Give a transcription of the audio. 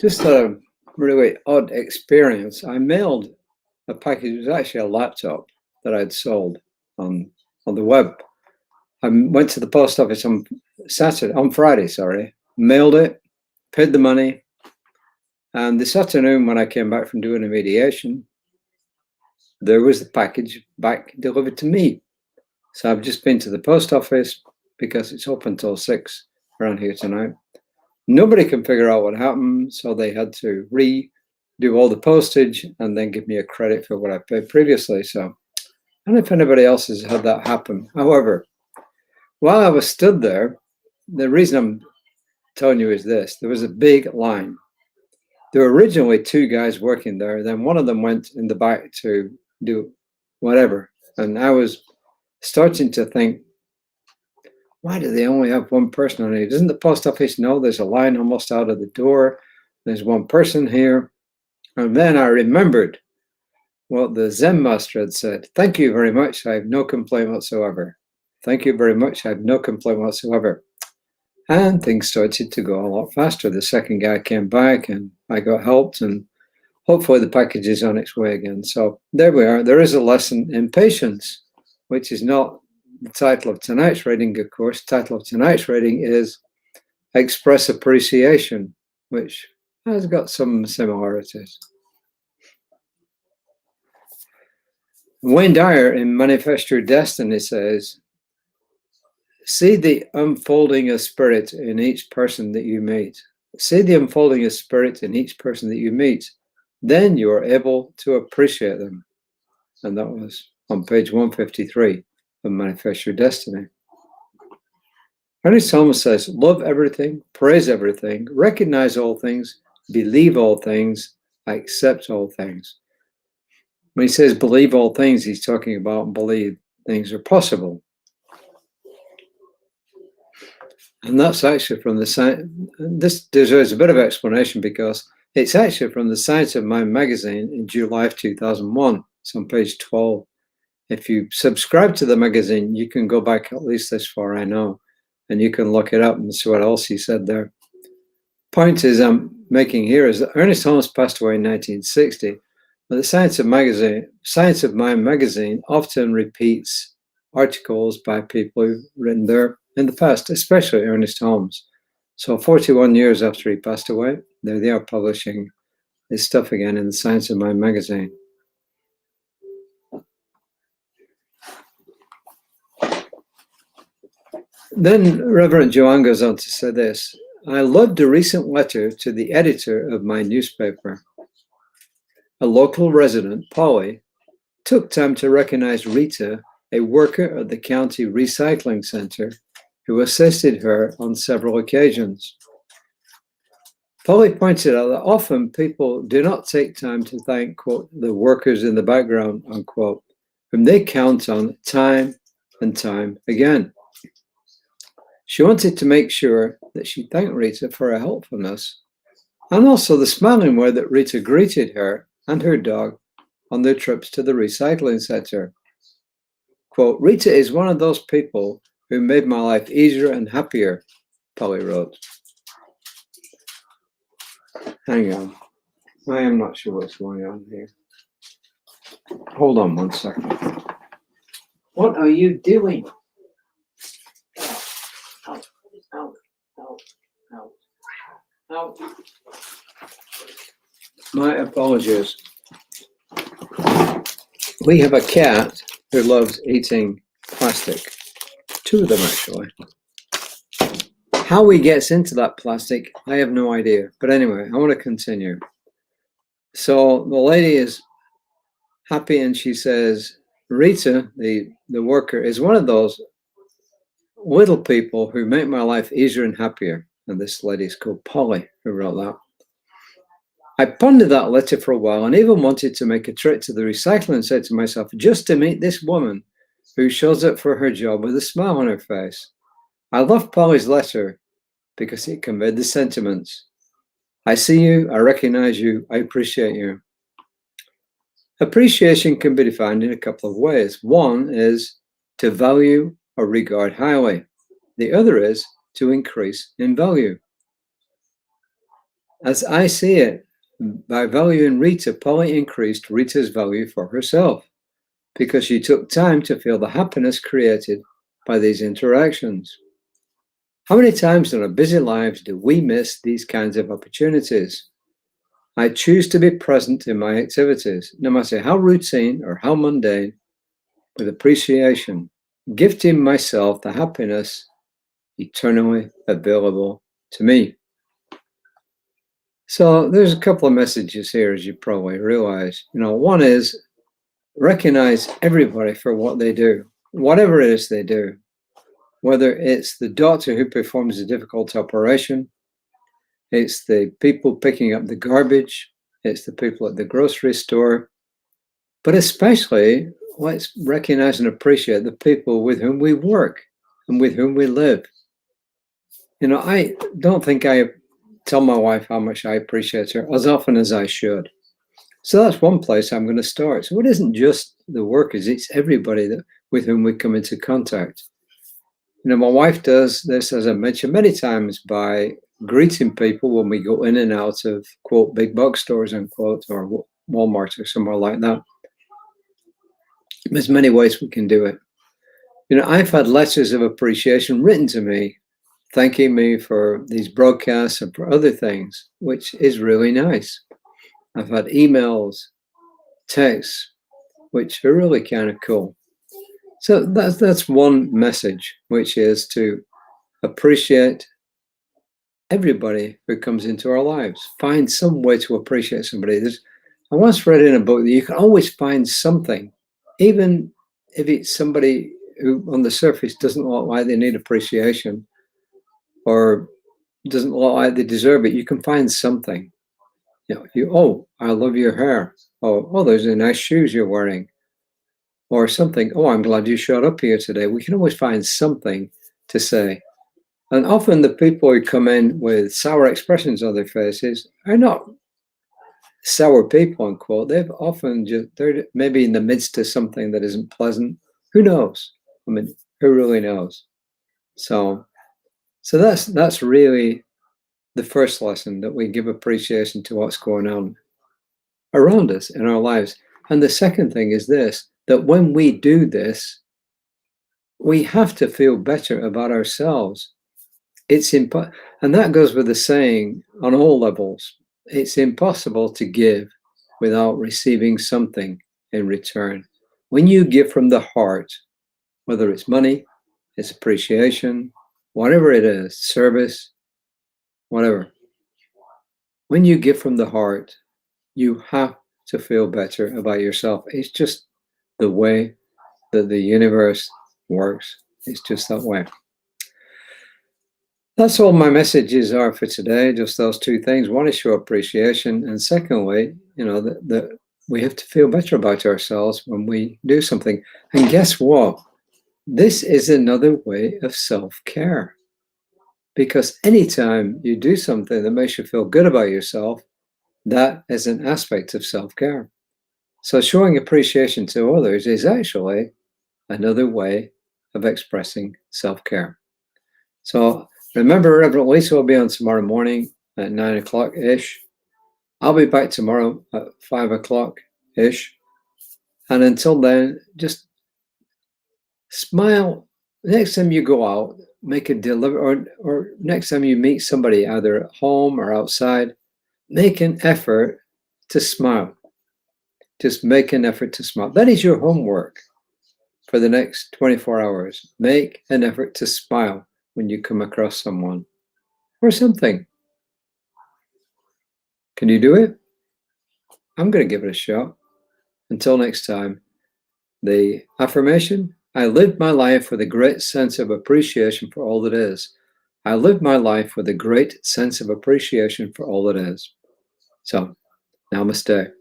Just a really odd experience. I mailed a package. It was actually a laptop that I'd sold on the web. I went to the post office on Friday, mailed it, paid the money, and this afternoon when I came back from doing a mediation, there was the package back delivered to me. So I've just been to the post office because it's open till 6 around here tonight. Nobody can figure out what happened, so they had to redo all the postage and then give me a credit for what I paid previously. So I don't know if anybody else has had that happen. However, while I was stood there, the reason I'm telling you is this: there was a big line. There were originally 2 guys working there. Then one of them went in the back to do whatever. And I was starting to think, why do they only have one person on it? Doesn't the post office know there's a line almost out of the door? There's one person here. And then I remembered what the Zen master had said. Thank you very much. I have no complaint whatsoever. Thank you very much. I have no complaint whatsoever. And things started to go a lot faster. The second guy came back and I got helped, and hopefully the package is on its way again. So there we are. There is a lesson in patience, which is not the title of tonight's reading, of course. The title of tonight's reading is Express Appreciation, which has got some similarities. Wayne Dyer in Manifest Your Destiny says, see the unfolding of spirit in each person that you meet. See the unfolding of spirit in each person that you meet. Then you are able to appreciate them. And that was on page 153 of Manifest Your Destiny. Ernest Holmes says, love everything, praise everything, recognize all things, believe all things, accept all things. When he says believe all things, he's talking about believe things are possible. And that's actually from the science. This deserves a bit of explanation because it's actually from the Science of Mind magazine in July of 2001. It's on page 12. If you subscribe to the magazine, you can go back at least this far, I know, and you can look it up and see what else he said there. Point is I'm making here is that Ernest Holmes passed away in 1960, but the Science of Mind magazine often repeats articles by people who've written there in the past, especially Ernest Holmes. So 41 years after he passed away, there they are publishing his stuff again in the Science of Mind magazine. Then Reverend Joanne goes on to say this, I loved a recent letter to the editor of my newspaper. A local resident, Polly, took time to recognize Rita, a worker at the county recycling center, who assisted her on several occasions. Polly pointed out that often people do not take time to thank, quote, the workers in the background, unquote, whom they count on time and time again. She wanted to make sure that she thanked Rita for her helpfulness and also the smiling way that Rita greeted her and her dog on their trips to the recycling center. Quote, Rita is one of those people who made my life easier and happier, Polly wrote. Hang on. I am not sure what's going on here. Hold on 1 second. What are you doing? Out, out, out, out, out. My apologies. We have a cat who loves eating plastic. 2 of them, actually. How he gets into that plastic, I have no idea. But anyway, I want to continue. So the lady is happy and she says, Rita, the worker, is one of those little people who make my life easier and happier. And this lady is called Polly, who wrote that. I pondered that letter for a while and even wanted to make a trip to the recycling and said to myself, just to meet this woman who shows up for her job with a smile on her face. I loved Polly's letter because it conveyed the sentiments. I see you, I recognize you, I appreciate you. Appreciation can be defined in a couple of ways. One is to value or regard highly. The other is to increase in value. As I see it, by valuing Rita, Polly increased Rita's value for herself because she took time to feel the happiness created by these interactions. How many times in our busy lives do we miss these kinds of opportunities? I choose to be present in my activities, no matter how routine or how mundane, with appreciation, gifting myself the happiness eternally available to me. So there's a couple of messages here, as you probably realize. One is recognize everybody for what they do, whatever it is they do, whether it's the doctor who performs a difficult operation, it's the people picking up the garbage, it's the people at the grocery store, but especially let's recognize and appreciate the people with whom we work and with whom we live. I don't think I tell my wife how much I appreciate her as often as I should. So that's one place I'm going to start. So it isn't just the workers, it's everybody with whom we come into contact. My wife does this, as I mentioned many times, by greeting people when we go in and out of, quote, big box stores, unquote, or Walmart or somewhere like that. There's many ways we can do it. I've had letters of appreciation written to me, thanking me for these broadcasts and for other things, which is really nice. I've had emails, texts, which are really kind of cool. So that's one message, which is to appreciate everybody who comes into our lives. Find some way to appreciate somebody. I once read in a book that you can always find something, even if it's somebody who on the surface doesn't look like they need appreciation or doesn't look like they deserve it. You can find something. Oh, I love your hair. Oh, those are nice shoes you're wearing. Or something, oh, I'm glad you showed up here today. We can always find something to say. And often the people who come in with sour expressions on their faces are not sour people, unquote. They're maybe in the midst of something that isn't pleasant. Who knows? I mean, who really knows? So that's really the first lesson, that we give appreciation to what's going on around us in our lives. And the second thing is this, that when we do this, we have to feel better about ourselves. And that goes with the saying on all levels. It's impossible to give without receiving something in return. When you give from the heart, whether it's money, it's appreciation, whatever it is, service, whatever. When you give from the heart, you have to feel better about yourself. It's just the way that the universe works. It's just that way. That's all my messages are for today. Just those two things. One is show appreciation, and secondly, that we have to feel better about ourselves when we do something. And guess what? This is another way of self-care. Because anytime you do something that makes you feel good about yourself, that is an aspect of self-care. So showing appreciation to others is actually another way of expressing self-care. So remember, Reverend Lisa will be on tomorrow morning at 9 o'clock-ish. I'll be back tomorrow at 5 o'clock-ish. And until then, just smile. Next time you go out, make a delivery, or next time you meet somebody, either at home or outside, make an effort to smile. Just make an effort to smile. That is your homework for the next 24 hours. Make an effort to smile when you come across someone or something. Can you do it? I'm going to give it a shot. Until next time, the affirmation: I live my life with a great sense of appreciation for all that is. I live my life with a great sense of appreciation for all that is. So, namaste.